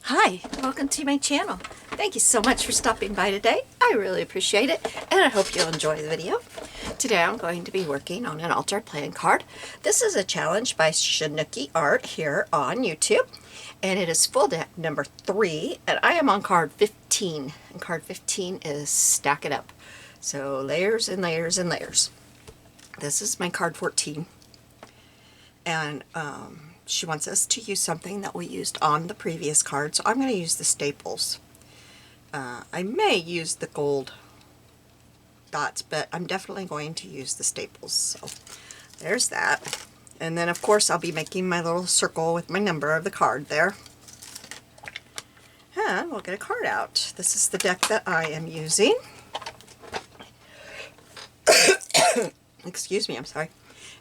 Hi, welcome to my channel. Thank you so much for stopping by today. I really appreciate it, and I hope you'll enjoy the video. Today I'm going to be working on an altar playing card. This is a challenge by ShanoukiArt here on YouTube, and it is full deck number 3, and I am on card 15, and card 15 is Stack It Up. So layers and layers and layers. This is my card 14, and she wants us to use something that we used on the previous card, so I'm going to use the staples. I may use the gold dots, but I'm definitely going to use the staples. So there's that. And then of course I'll be making my little circle with my number of the card there. And we'll get a card out. This is the deck that I am using. Excuse me, I'm sorry.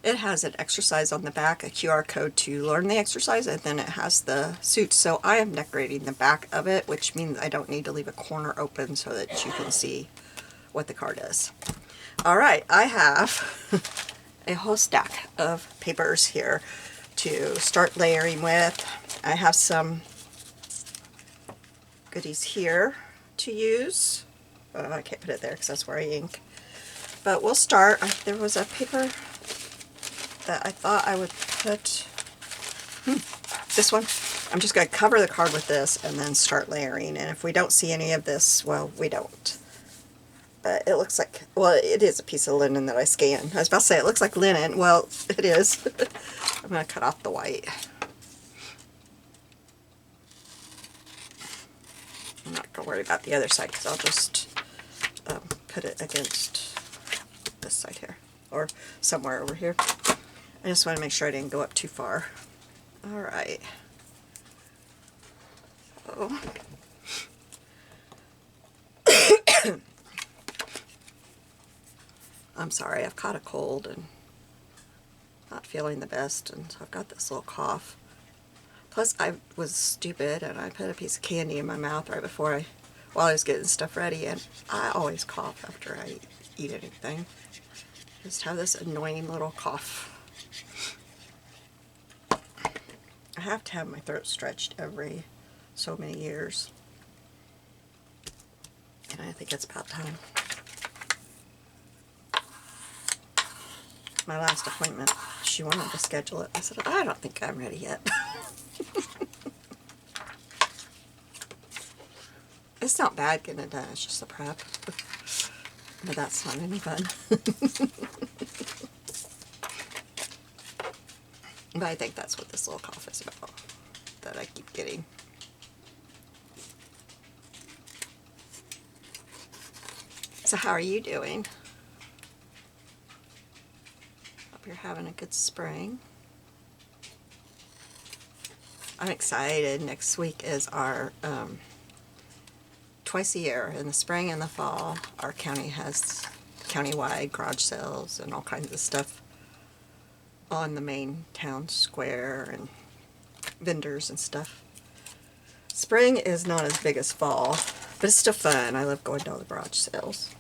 It has an exercise on the back, a QR code to learn the exercise, and then it has the suits. So I am decorating the back of it, which means I don't need to leave a corner open so that you can see what the card is. Alright, I have a whole stack of papers here to start layering with. I have some goodies here to use. I can't put it there because that's where I ink. But we'll start. There was a paper that I thought I would put, this one. I'm just going to cover the card with this and then start layering. And if we don't see any of this, well, we don't. But it looks like, well, it is a piece of linen that I scanned. I was about to say it looks like linen. Well, it is. I'm going to cut off the white. I'm not going to worry about the other side because I'll just put it against this side here or somewhere over here. I just want to make sure I didn't go up too far. Alright. So. I'm sorry, I've caught a cold and not feeling the best, and so I've got this little cough. Plus, I was stupid and I put a piece of candy in my mouth right before while I was getting stuff ready, and I always cough after I eat anything. Just have this annoying little cough. I have to have my throat stretched every so many years, and I think it's about time. My last appointment, she wanted to schedule it. I said, I don't think I'm ready yet. It's not bad getting it done, it's just a prep. But that's not any fun. But I think that's what this little cough is about, that I keep getting. So how are you doing? Hope you're having a good spring. I'm excited. Next week is our, twice a year, in the spring and the fall, our county has countywide garage sales and all kinds of stuff on the main town square and vendors and stuff. Spring is not as big as fall, but it's still fun. I love going to all the garage sales.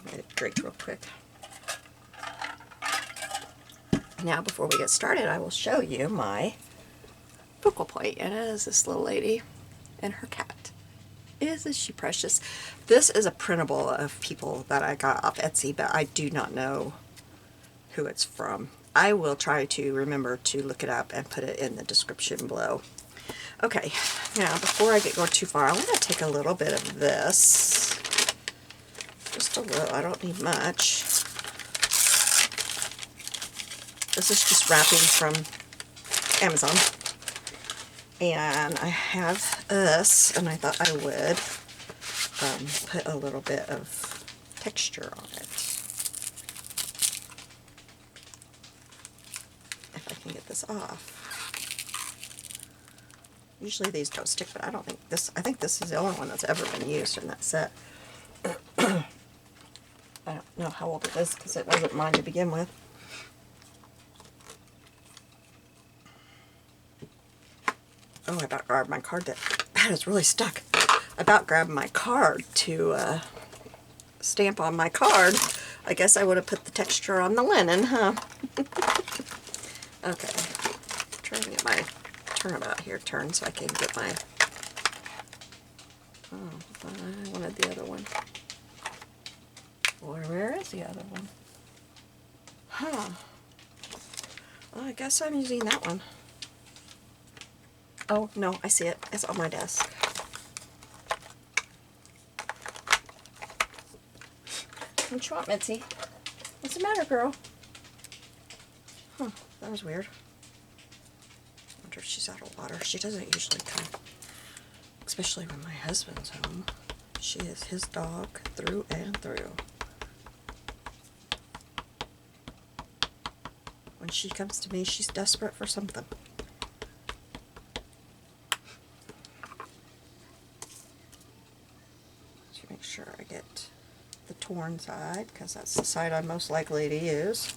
I'm going to drink real quick. Now, before we get started, I will show you my focal point, and it is this little lady and her cat. Isn't she precious? This is a printable of people that I got off Etsy, but I do not know who it's from. I will try to remember to look it up and put it in the description below. Okay, now before I go too far, I want to take a little bit of this. Just a little, I don't need much. This is just wrapping from Amazon. And I have this, and I thought I would put a little bit of texture on it. If I can get this off. Usually these don't stick, but I don't think this, I think this is the only one that's ever been used in that set. I don't know how old it is because it wasn't mine to begin with. Oh, I about grabbed my card. That is really stuck. I about grabbed my card to stamp on my card. I guess I would have put the texture on the linen, huh? Okay. Trying to get my turnabout here turn so I can get my... Oh, I wanted the other one. Where is the other one? Huh. Well, I guess I'm using that one. Oh, no, I see it. It's on my desk. What you want, Mitzi? What's the matter, girl? Huh, that was weird. I wonder if she's out of water. She doesn't usually come. Especially when my husband's home. She is his dog through and through. When she comes to me, she's desperate for something. So make sure I get the torn side, because that's the side I'm most likely to use.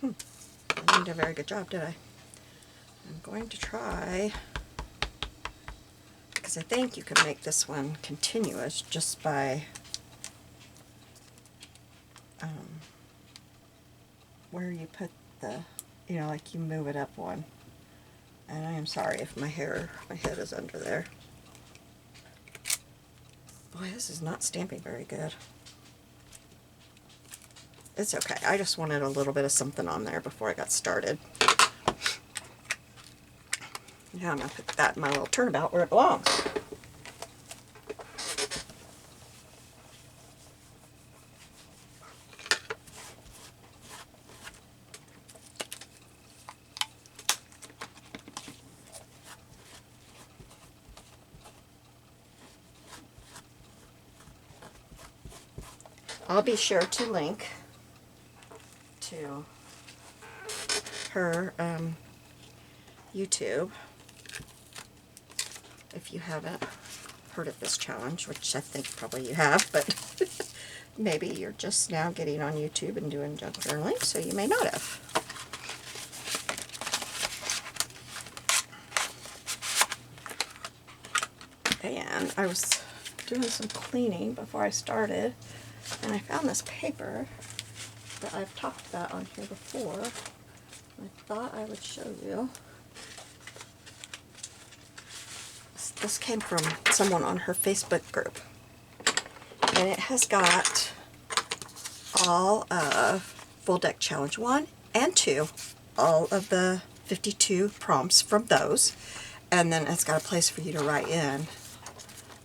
I didn't do a very good job, did I? I'm going to try, because I think you can make this one continuous just by where you put the, you know, like you move it up one. And I am sorry if my head is under there. Boy, this is not stamping very good. It's okay. I just wanted a little bit of something on there before I got started. Now I'm going to put that in my little turnabout where it belongs. I'll be sure to link to her YouTube if you haven't heard of this challenge, which I think probably you have, but maybe you're just now getting on YouTube and doing junk journaling, so you may not have. And I was doing some cleaning before I started, and I found this paper that I've talked about on here before. I thought I would show you. This came from someone on her Facebook group, and it has got all of Full Deck Challenge 1 and 2, all of the 52 prompts from those, and then it's got a place for you to write in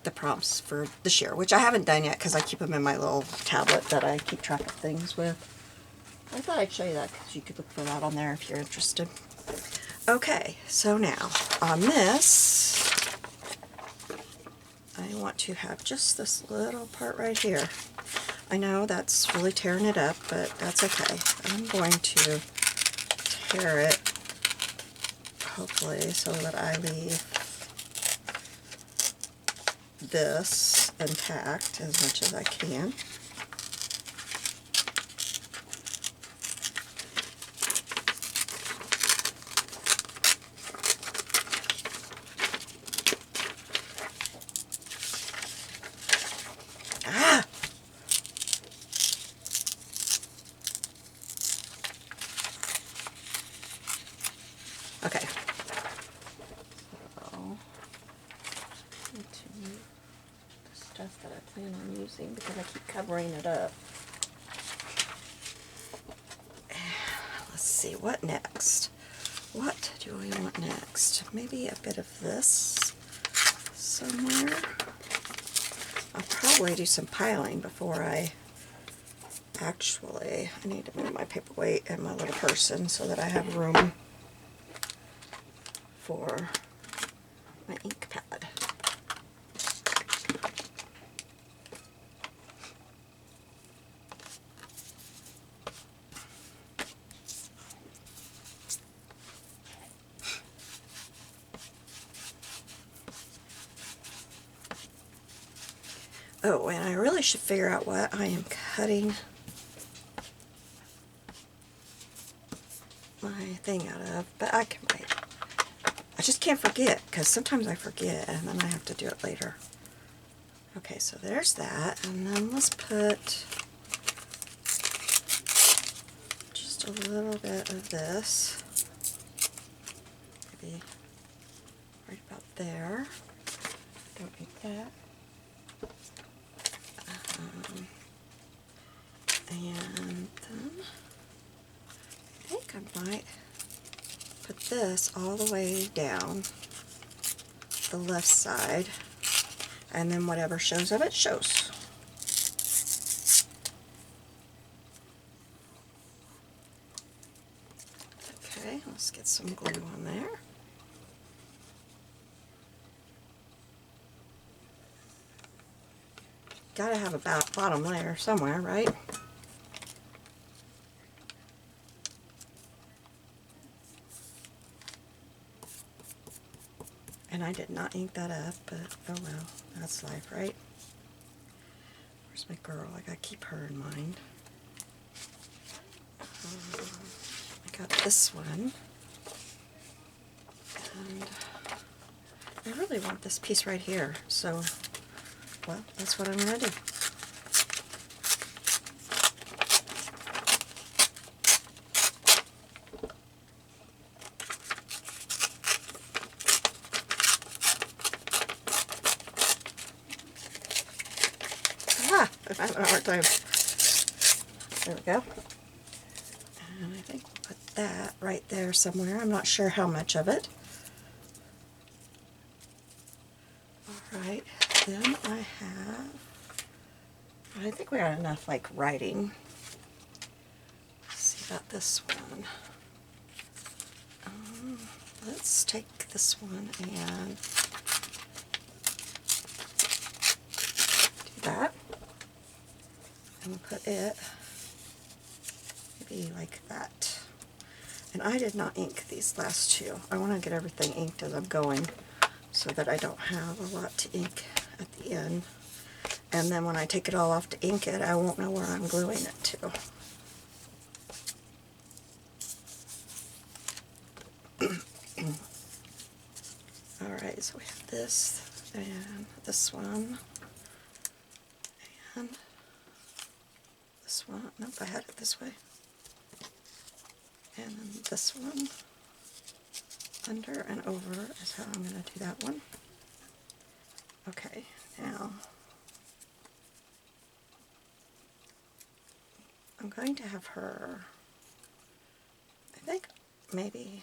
the prompts for this year, which I haven't done yet because I keep them in my little tablet that I keep track of things with. I thought I'd show you that because you could look for that on there if you're interested. Okay, so now on this, I want to have just this little part right here. I know that's really tearing it up, but that's okay. I'm going to tear it, hopefully, so that I leave this intact as much as I can. Ah! Okay. Stuff that I plan on using because I keep covering it up. Let's see, what next? What do we want next? Maybe a bit of this somewhere. I'll probably do some piling before I actually, I need to move my paperweight and my little person so that I have room for my ink pad. Oh, and I really should figure out what I am cutting my thing out of, but I can wait. I just can't forget, because sometimes I forget and then I have to do it later. Okay, so there's that, and then let's put just a little bit of this there. Don't need that. And then I think I might put this all the way down the left side, and then whatever shows of it shows. Okay, let's get some glue on there. Gotta have a bottom layer somewhere, right? And I did not ink that up, but oh well, that's life, right? Where's my girl? I gotta keep her in mind. I got this one. And I really want this piece right here, so, well, that's what I'm gonna do. I'm having a hard time. There we go. And I think we'll put that right there somewhere. I'm not sure how much of it. Alright, then I think we got enough like writing. Let's see about this one. Let's take this one and do that. And put it maybe like that. And I did not ink these last two. I want to get everything inked as I'm going so that I don't have a lot to ink at the end. And then when I take it all off to ink it, I won't know where I'm gluing it to. Alright, so we have this and this one. And this one. Nope, I had it this way. And then this one. Under and over is how I'm going to do that one. Okay, now I'm going to have her, I think maybe,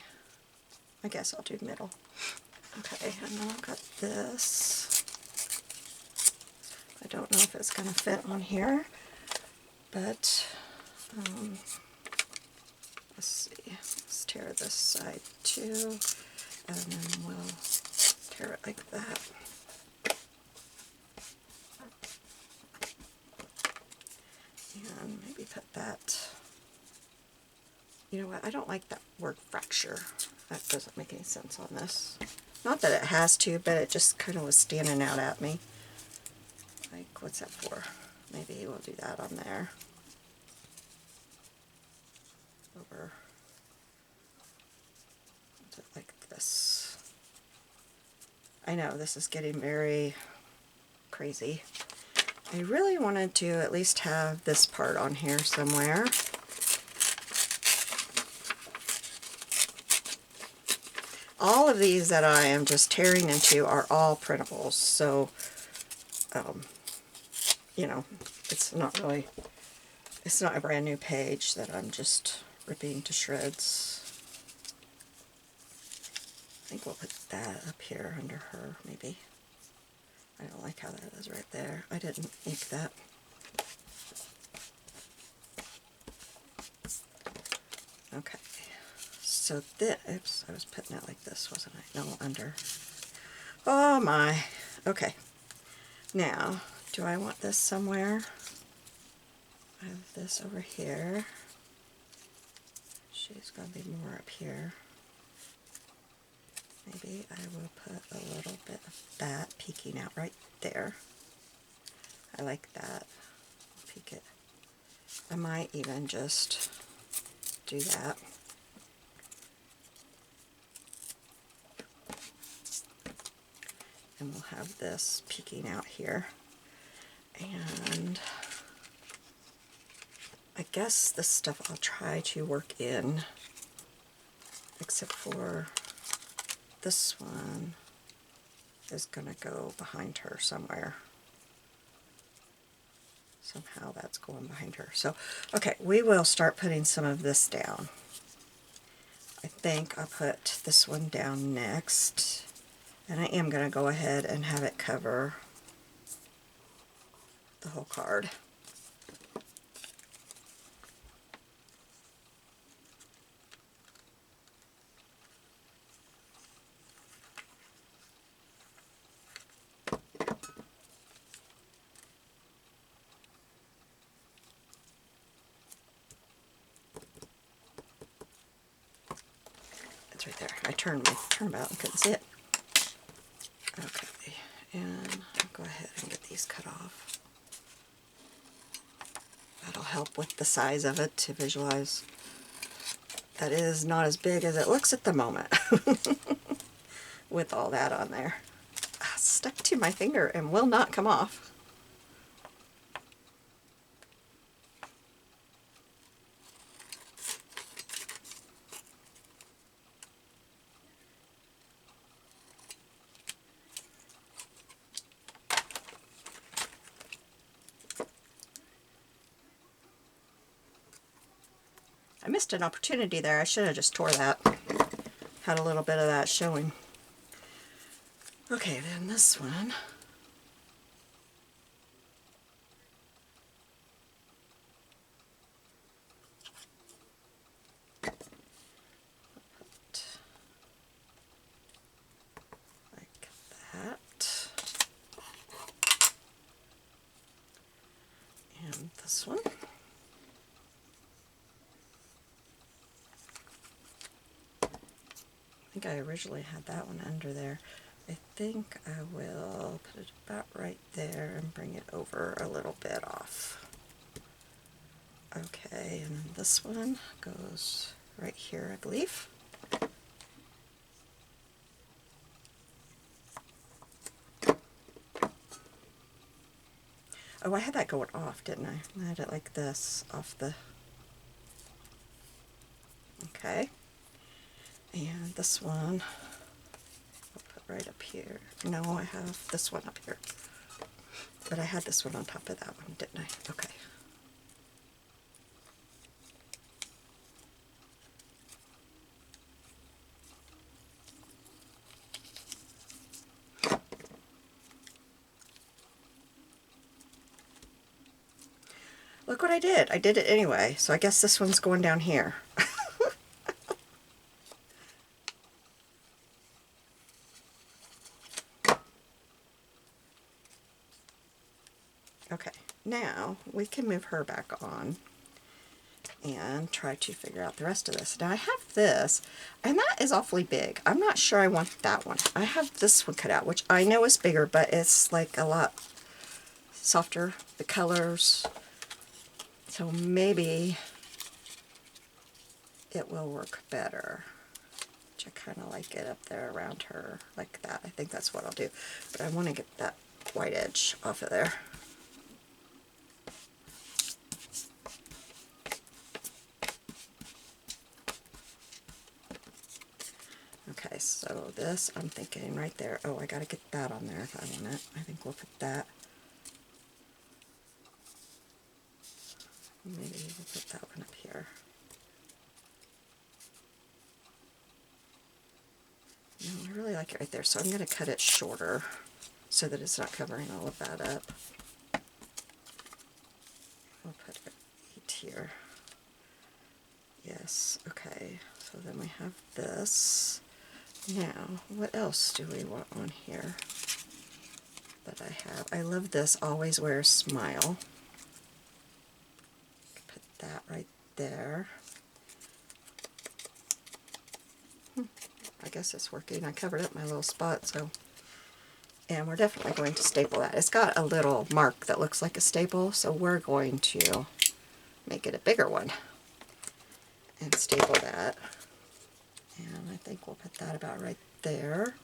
I guess I'll do middle. Okay, and then I've got this. I don't know if it's going to fit on here, but let's see. Let's tear this side too, and then we'll tear it like that. And maybe put that, you know what, I don't like that word fracture. That doesn't make any sense on this. Not that it has to, but it just kind of was standing out at me. Like, what's that for? Maybe we'll do that on there. Over. Do it like this. I know, this is getting very crazy. I really wanted to at least have this part on here somewhere. All of these that I am just tearing into are all printables, so, you know, it's not a brand new page that I'm just ripping to shreds. I think we'll put that up here under her, maybe. I don't like how that is right there. I didn't ink that. Okay. So this, oops, I was putting it like this, wasn't I? No, under. Oh my. Okay. Now, do I want this somewhere? I have this over here. She's going to be more up here. Maybe I will put a little bit of that peeking out right there. I like that. Peek it. I might even just do that. And we'll have this peeking out here. And I guess this stuff I'll try to work in, except for this one. is going to go behind her somewhere. Somehow that's going behind her. So, okay, we will start putting some of this down. I think I'll put this one down next. And I am going to go ahead and have it cover the whole card. It's right there. I turned my turnabout and couldn't see it. Okay, and I'll go ahead and get these cut off. That'll help with the size of it to visualize that it is not as big as it looks at the moment with all that on there. Stuck to my finger and will not come off. I missed an opportunity there. I should have just tore that. Had a little bit of that showing. Okay, then this one. Like that. And this one. I think I originally had that one under there. I think I will put it about right there and bring it over a little bit off. Okay, and then this one goes right here, I believe. Oh, I had that going off, didn't I? I had it like this off the... Okay. And this one, I'll put right up here. No, I have this one up here. But I had this one on top of that one, didn't I? Okay. Look what I did. I did it anyway, so I guess this one's going down here. Okay, now we can move her back on and try to figure out the rest of this. Now I have this, and that is awfully big. I'm not sure I want that one. I have this one cut out, which I know is bigger, but it's like a lot softer, the colors. So maybe it will work better. Which I kind of like it up there around her like that. I think that's what I'll do. But I want to get that white edge off of there. Okay, so this, I'm thinking right there. Oh, I gotta get that on there if I want it. I think we'll put that. Maybe we'll put that one up here. No, I really like it right there, so I'm gonna cut it shorter so that it's not covering all of that up. We'll put it right here. Yes, okay, so then we have this. Now, what else do we want on here that I have? I love this Always Wear a Smile. Put that right there. I guess it's working. I covered up my little spot, so. And we're definitely going to staple that. It's got a little mark that looks like a staple, so we're going to make it a bigger one and staple that. And I think we'll put that about right there.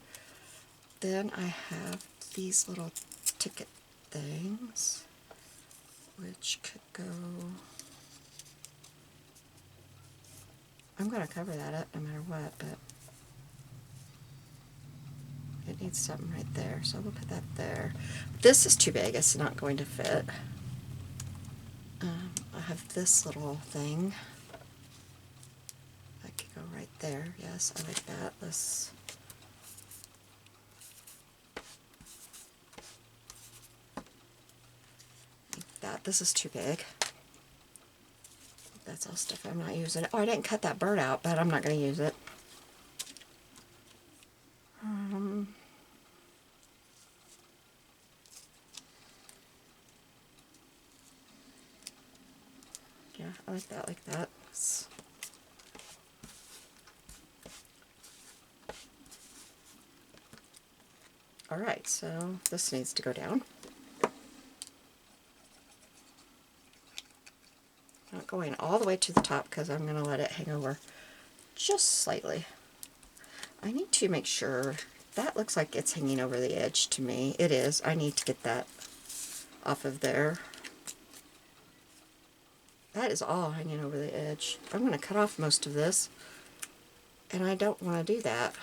Then I have these little ticket things, which could go... I'm going to cover that up no matter what, but it needs something right there, so we'll put that there. This is too big, it's not going to fit. I have this little thing. That could go right there. Yes, I like that. Let's make that. This is too big. That's all stuff I'm not using. Oh, I didn't cut that bird out, but I'm not going to use it. Yeah, I like that, like that. Alright, so this needs to go down. Not going all the way to the top because I'm going to let it hang over just slightly. I need to make sure that looks like it's hanging over the edge to me. It is. I need to get that off of there. That is all hanging over the edge. I'm going to cut off most of this, and I don't want to do that.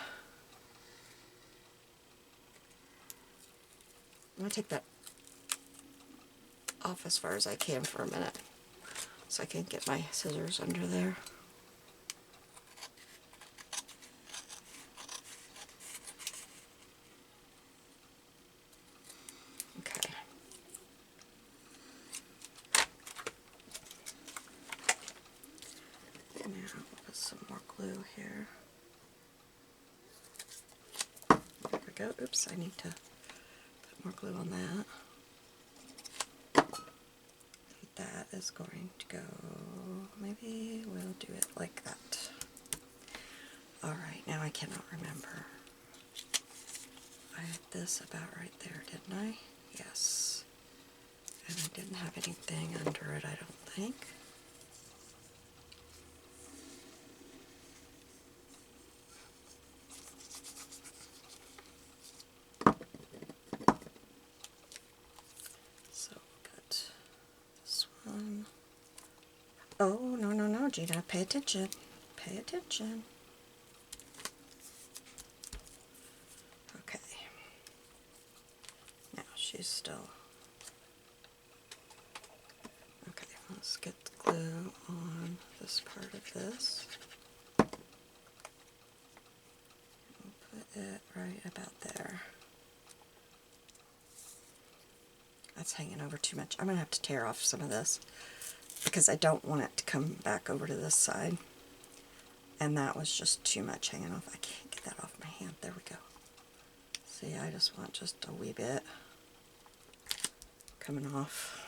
I'm going to take that off as far as I can for a minute so I can get my scissors under there. Okay. Now we'll put some more glue here. There we go. Oops, I need to put more glue on that. That is going to go, maybe we'll do it like that. Alright, now I cannot remember. I had this about right there, didn't I? Yes. And I didn't have anything under it, I don't think. So we'll get this one. Oh, no, no, no, Gina, pay attention. Pay attention. Okay. Now she's still... Okay, let's get the glue on this part of this. We'll put it right about there. That's hanging over too much. I'm going to have to tear off some of this because I don't want it to come back over to this side. And that was just too much hanging off. I can't get that off my hand. There we go. See, I just want just a wee bit coming off.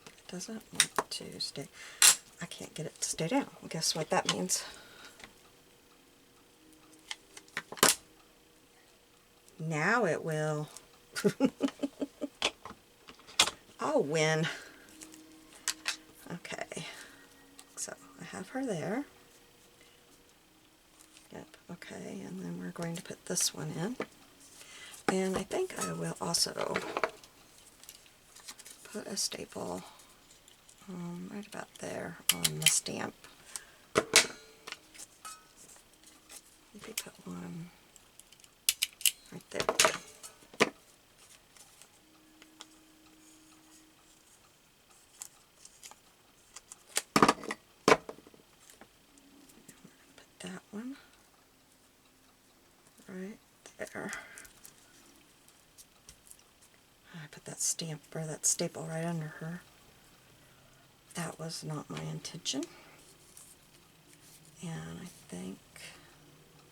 It doesn't want to stay. I can't get it to stay down. Well, guess what that means? Now it will. I'll win. Okay. So I have her there. Yep, okay, and then we're going to put this one in. And I think I will also put a staple right about there on the stamp. Maybe put one right there. Put that one right there. I put that stamp or that staple right under her. That was not my intention. And I think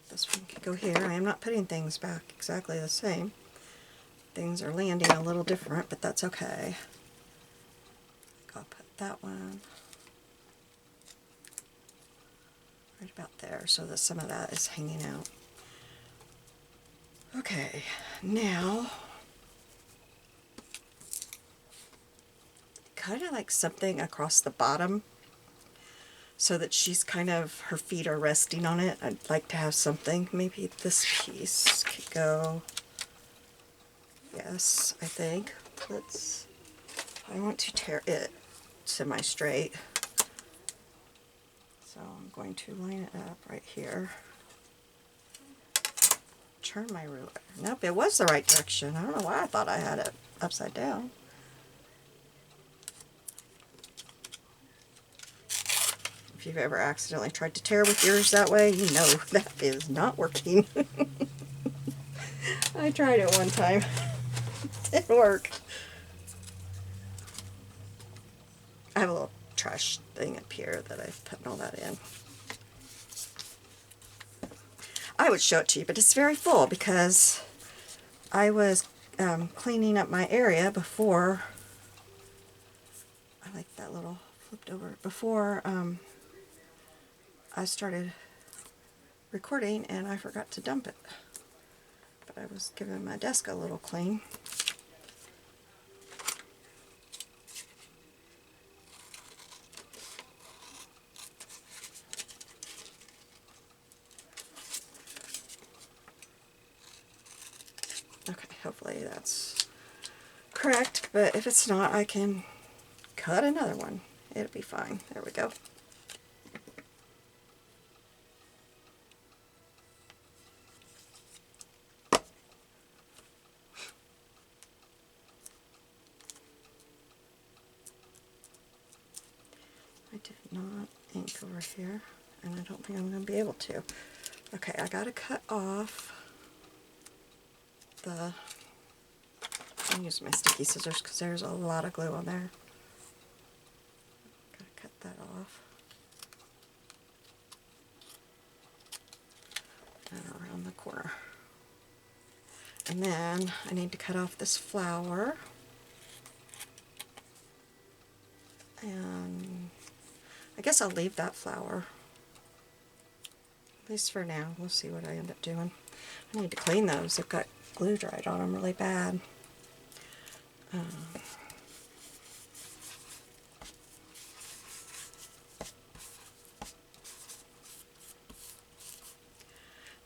this one could go here. I am not putting things back exactly the same. Things are landing a little different, but that's okay. I'll put that one right about there so that some of that is hanging out. Okay, now kind of like something across the bottom so that she's kind of, her feet are resting on it. I'd like to have something, maybe this piece could go guess, I think. I want to tear it semi-straight. So I'm going to line it up right here. Turn my ruler. Nope, it was the right direction. I don't know why I thought I had it upside down. If you've ever accidentally tried to tear with yours that way, you know that is not working. I tried it one time. It didn't work. I have a little trash thing up here that I've put all that in. I would show it to you, but it's very full because I was cleaning up my area before, I like that little flipped over, before I started recording, and I forgot to dump it. But I was giving my desk a little clean. Okay, hopefully that's correct, but if it's not, I can cut another one. It'll be fine. There we go. I did not ink over here, and I don't think I'm going to be able to. Okay, I got to cut off the, I'll use my sticky scissors because there's a lot of glue on there. Got to cut that off. And around the corner. And then I need to cut off this flower. And I guess I'll leave that flower. At least for now. We'll see what I end up doing. I need to clean those. They've got glue dried on them really bad.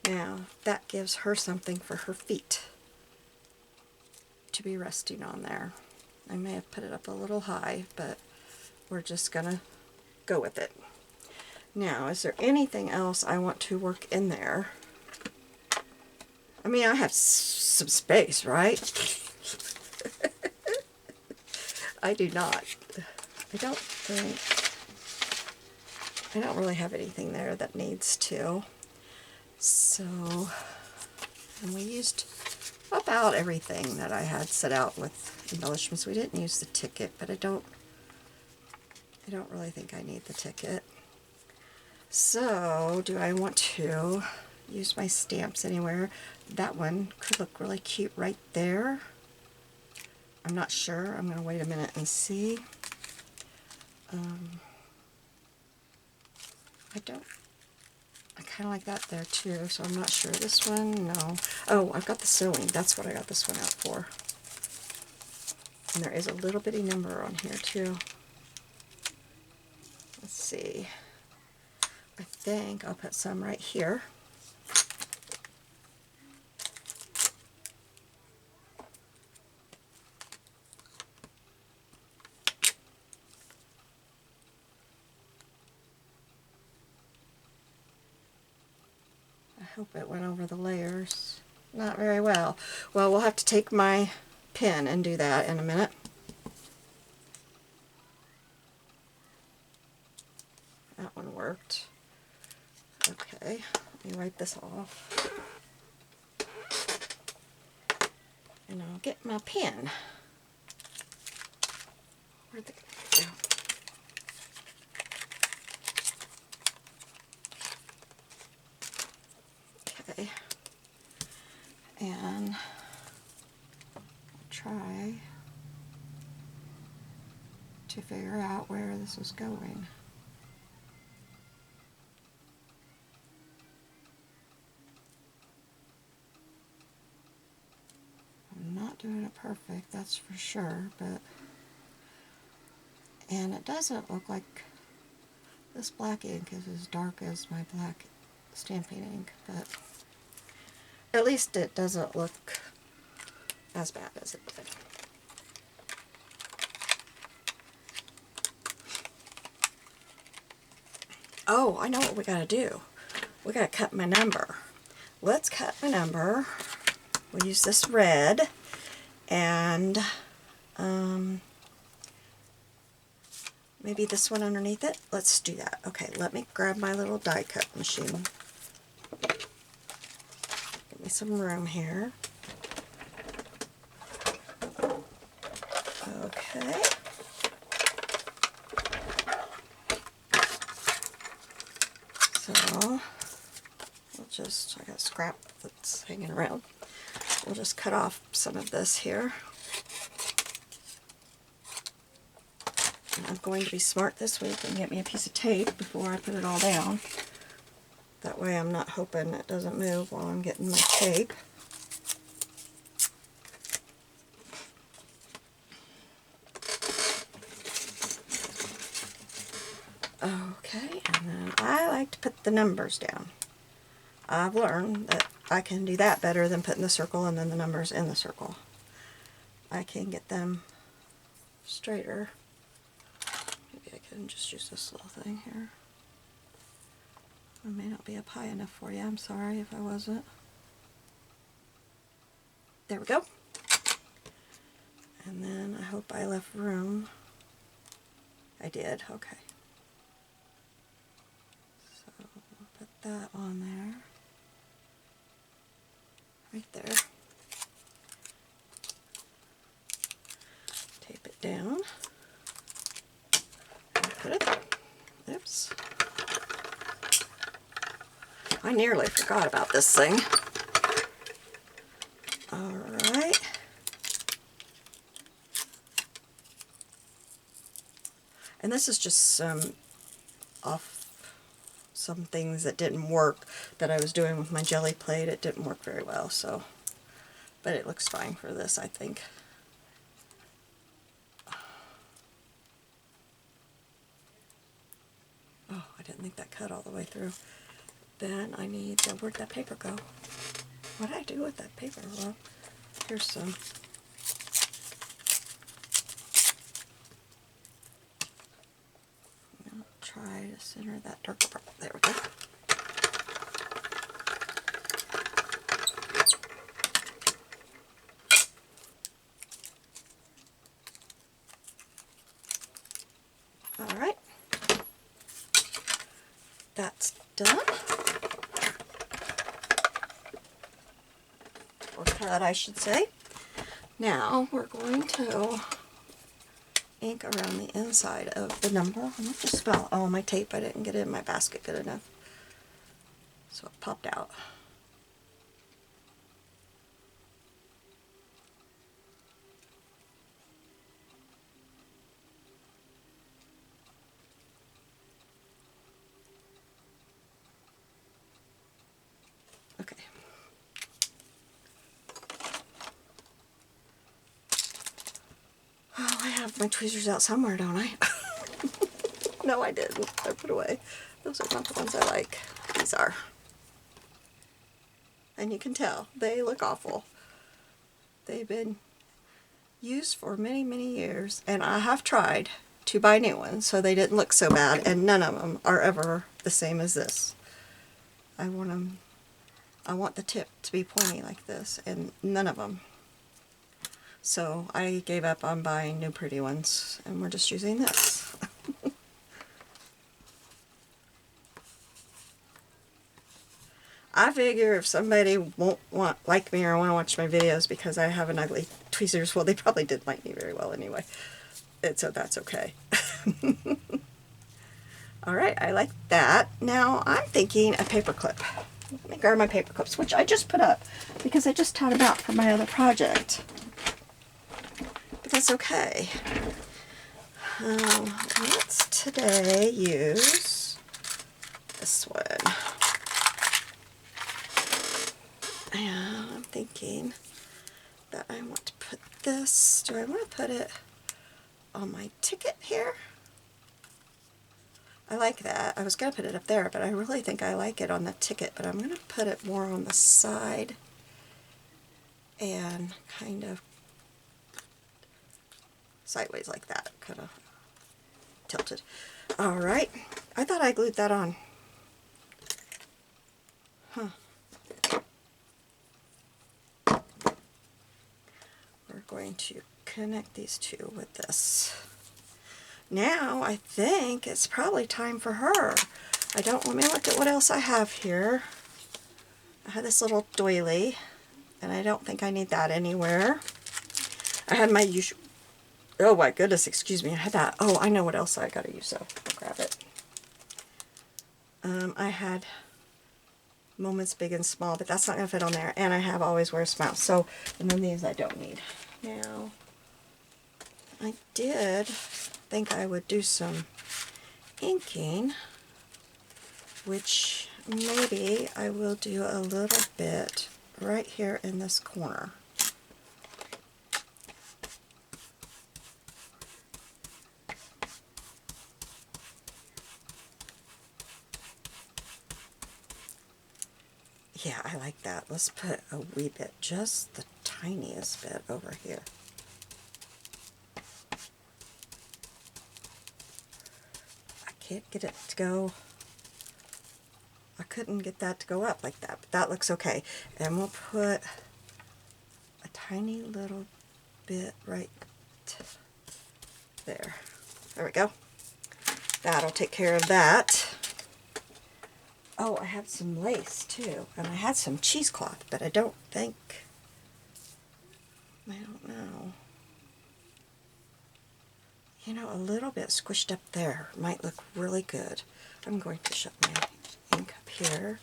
Now, that gives her something for her feet to be resting on there. I may have put it up a little high, but we're just going to go with it. Now, is there anything else I want to work in there? I mean, I have some space, right? I do not. I don't really have anything there that needs to. So, and we used about everything that I had set out with embellishments. We didn't use the ticket, but I don't really think I need the ticket. So, do I want to use my stamps anywhere? That one could look really cute right there. I'm not sure. I'm going to wait a minute and see. I kind of like that there too, so I'm not sure. This one, no. Oh, I've got the sewing. That's what I got this one out for. And there is a little bitty number on here too. Let's see. I think I'll put some right here. I hope it went over the layers. Not very well. Well, we'll have to take my pen and do that in a minute. That one worked. Okay, let me wipe this off. And I'll get my pen. Where'd the go? Okay. And I'll try to figure out where this is going. I'm not doing it perfect, that's for sure, but and it doesn't look like this black ink is as dark as my black stamping ink, but at least it doesn't look as bad as it did. Oh, I know what we gotta do. We gotta cut my number. Let's cut my number. We'll use this red, and maybe this one underneath it. Let's do that. Okay, let me grab my little die cut machine. Give me some room here. Okay. So, we'll just, I got scrap that's hanging around. We'll just cut off some of this here. And I'm going to be smart this week and get me a piece of tape before I put it all down. That way I'm not hoping it doesn't move while I'm getting my tape. Okay, and then I like to put the numbers down. I've learned that I can do that better than putting the circle and then the numbers in the circle. I can get them straighter. Maybe I can just use this little thing here. It may not be up high enough for you. I'm sorry if I wasn't. There we go. And then I hope I left room. I did, okay. So I'll put that on there. Right there. Tape it down. And put it there. Oops. I nearly forgot about this thing. Alright. And this is just some things that didn't work that I was doing with my jelly plate. It didn't work very well, so, but it looks fine for this, I think. Oh, I didn't think that cut all the way through. Then I need, where'd that paper go? What did I do with that paper? Well, here's some. I'll try to center that darker part. There we go. Alright. That's done. Or cut, I should say. Now we're going to ink around the inside of the number. I'm not just spell. Oh, my tape, I didn't get it in my basket good enough. So it popped out. Okay. Oh, I have my tweezers out somewhere, don't I? No, I didn't. I put away. Those are not the ones I like. These are. And you can tell, they look awful. They've been used for many, many years, and I have tried to buy new ones so they didn't look so bad, and none of them are ever the same as this. I want the tip to be pointy like this, and none of them. So I gave up on buying new pretty ones, and we're just using this. I figure if somebody won't like me or want to watch my videos because I have an ugly tweezers, well, they probably didn't like me very well anyway. So that's okay. Alright, I like that. Now I'm thinking a paper clip. Let me grab my paper clips, which I just put up because I just taught them out for my other project. But that's okay. Let's today use this one. And I'm thinking that I want to put this, do I want to put it on my ticket here? I like that. I was going to put it up there, but I really think I like it on the ticket, but I'm going to put it more on the side. and kind of sideways like that, kind of tilted. All right, I thought I glued that on. Huh. We're going to connect these two with this. Now I think it's probably time for her. Let me look at what else I have here. I had this little doily, and I don't think I need that anywhere. I had my usual, oh my goodness, excuse me, I had that. Oh, I know what else I gotta use, so I'll grab it. I had Moments Big and Small, but that's not gonna fit on there, and I have Always Wear a Smile. So, and then these I don't need. Now, I did think I would do some inking, which maybe I will do a little bit right here in this corner. Yeah, I like that. Let's put a wee bit, just the tiniest bit over here. I can't get it to go. I couldn't get that to go up like that, but that looks okay. And we'll put a tiny little bit right there. There we go. That'll take care of that. Oh, I have some lace too, and I had some cheesecloth, but I don't know. You know, a little bit squished up there might look really good. I'm going to shut my ink up here,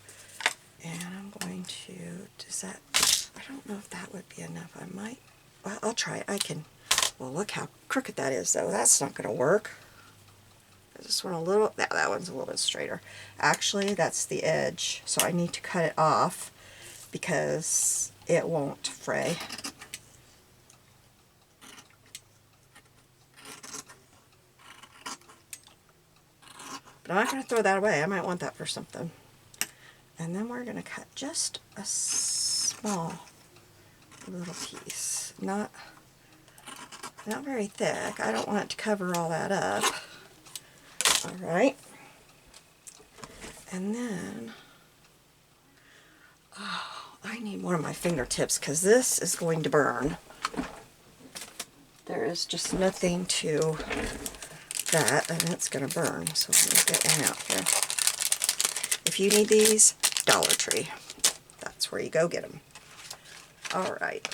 and I'm going to, I don't know if that would be enough. I might, well, I'll try it. Well, look how crooked that is, though. That's not going to work. I just want a little, that one's a little bit straighter. Actually, that's the edge, so I need to cut it off because it won't fray. But I'm not going to throw that away. I might want that for something. And then we're going to cut just a small little piece. Not very thick. I don't want it to cover all that up. Alright. And then, oh, I need one of my fingertips because this is going to burn. There is just nothing to that, and it's going to burn. So I'm going to get one out here. If you need these, Dollar Tree. That's where you go get them. Alright.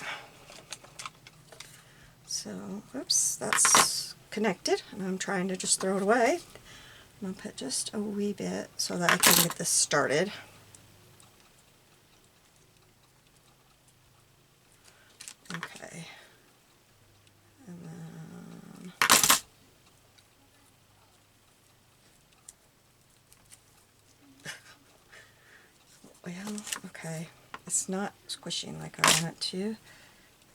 So, oops, that's connected, and I'm trying to just throw it away. I'm going to put just a wee bit so that I can get this started. Okay. And then well, okay. It's not squishing like I want it to.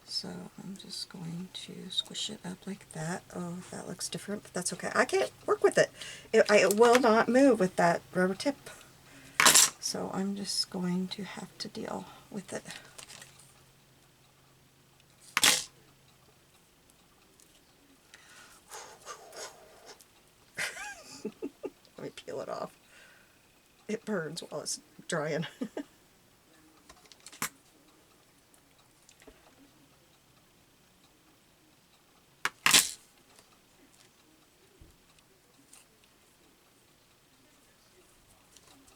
So I'm just going to squish it up like that. Oh, that looks different, but that's okay. I can't work with it. It will not move with that rubber tip. So I'm just going to have to deal with it. Let me peel it off. It burns while it's drying.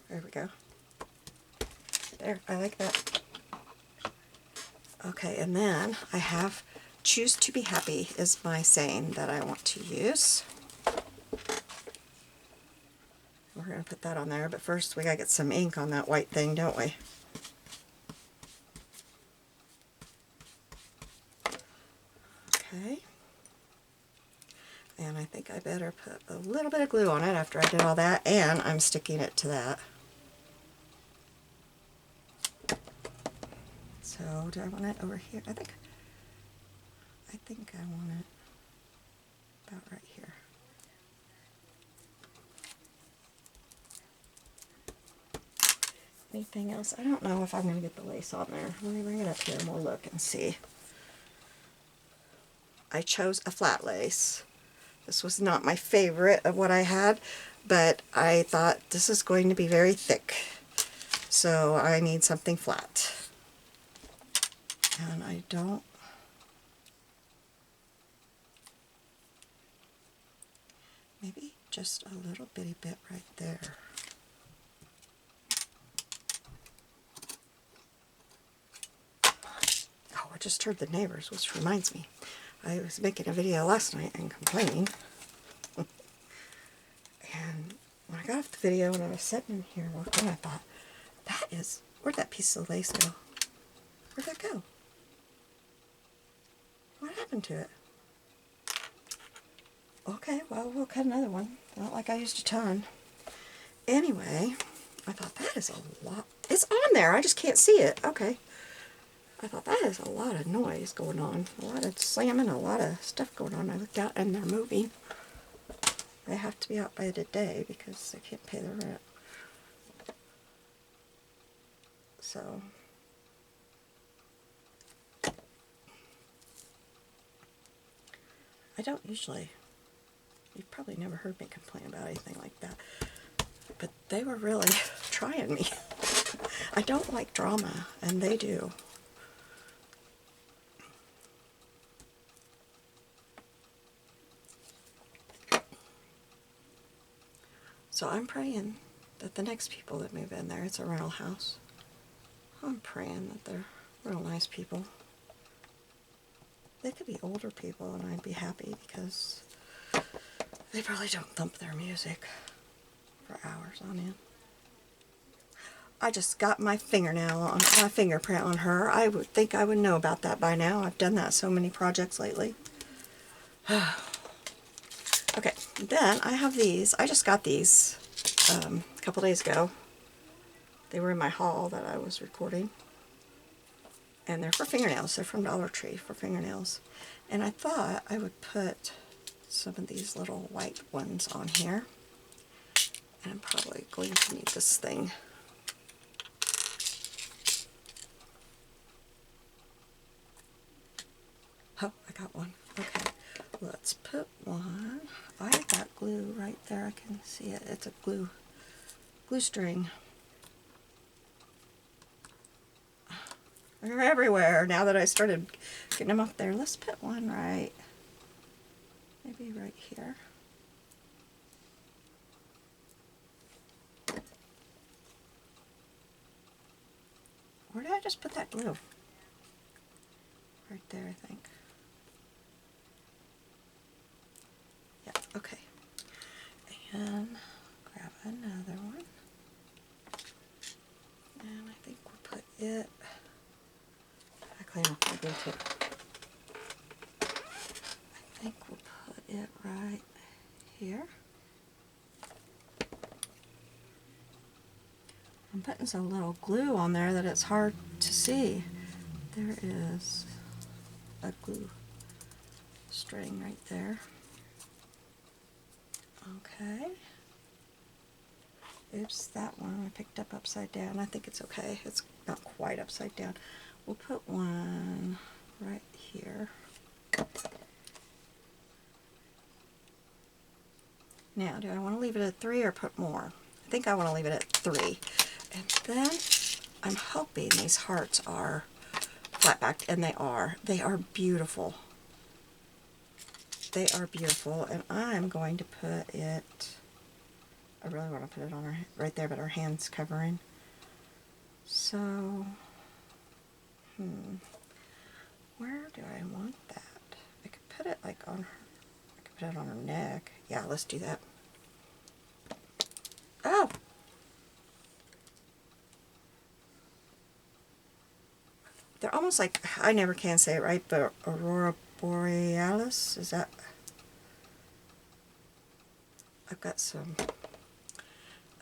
There we go. There, I like that. Okay, and then I have Choose to Be Happy is my saying that I want to use. We're going to put that on there, but first we got to get some ink on that white thing, don't we? Okay. And I think I better put a little bit of glue on it after I did all that, and I'm sticking it to that. So, do I want it over here? I think I want it about right here. anything else. I don't know if I'm going to get the lace on there. Let me bring it up here and we'll look and see. I chose a flat lace. This was not my favorite of what I had, but I thought this is going to be very thick, so I need something flat. And I don't, maybe just a little bitty bit right there. Oh, I just heard the neighbors, which reminds me. I was making a video last night and complaining. And when I got off the video and I was sitting here working, I thought, where'd that piece of lace go? Where'd that go? What happened to it? Okay, well, we'll cut another one. Not like I used a ton. Anyway, I thought that is a lot. It's on there, I just can't see it. Okay. I thought that is a lot of noise going on. A lot of slamming, a lot of stuff going on. I looked out and they're moving. They have to be out by the day because they can't pay the rent. So, I don't usually, you've probably never heard me complain about anything like that, but they were really trying me. I don't like drama, and they do. So I'm praying that the next people that move in there, it's a rental house, I'm praying that they're real nice people. They could be older people and I'd be happy because they probably don't thump their music for hours on end. I just got my fingernail on my fingerprint on her. I would think I would know about that by now. I've done that so many projects lately. Okay, then I have these. I just got these a couple days ago. They were in my haul that I was recording. And they're for fingernails. They're from Dollar Tree for fingernails. And I thought I would put some of these little white ones on here. And I'm probably going to need this thing. Oh, I got one. Okay, let's put one. I got glue right there. I can see it. It's a glue string. They're everywhere now that I started getting them up there. Let's put one right, maybe right here. Where did I just put that glue? Right there, I think. Yeah, okay. And grab another one. And I think we'll put it, I clean off my glue tip. I think we'll put it right here. I'm putting some little glue on there that it's hard to see. There is a glue string right there. Okay. Oops, that one I picked up upside down. I think it's okay. It's not quite upside down. We'll put one right here. Now, do I want to leave it at 3 or put more? I think I want to leave it at 3. And then I'm hoping these hearts are flat backed, and they are. They are beautiful. They are beautiful, and I'm going to put it, I really want to put it on her right there, but her hand's covering. So, where do I want that? I could put it like on her, I could put it on her neck. Yeah, let's do that. Oh! They're almost like, I never can say it right, but Aurora Borealis, is that? I've got some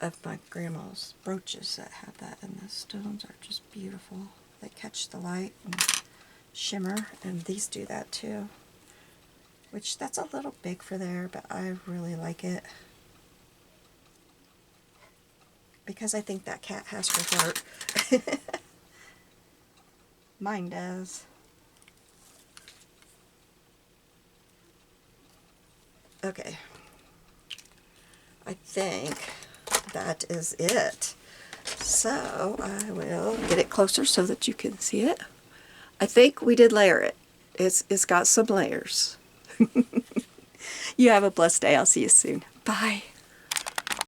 of my grandma's brooches that have that, and the stones are just beautiful. They catch the light and shimmer, and these do that too. Which, that's a little big for there, but I really like it. because I think that cat has her heart. Mine does. Okay. I think that is it. So I will get it closer so that you can see it. I think we did layer it. It's got some layers. You have a blessed day. I'll see you soon. Bye.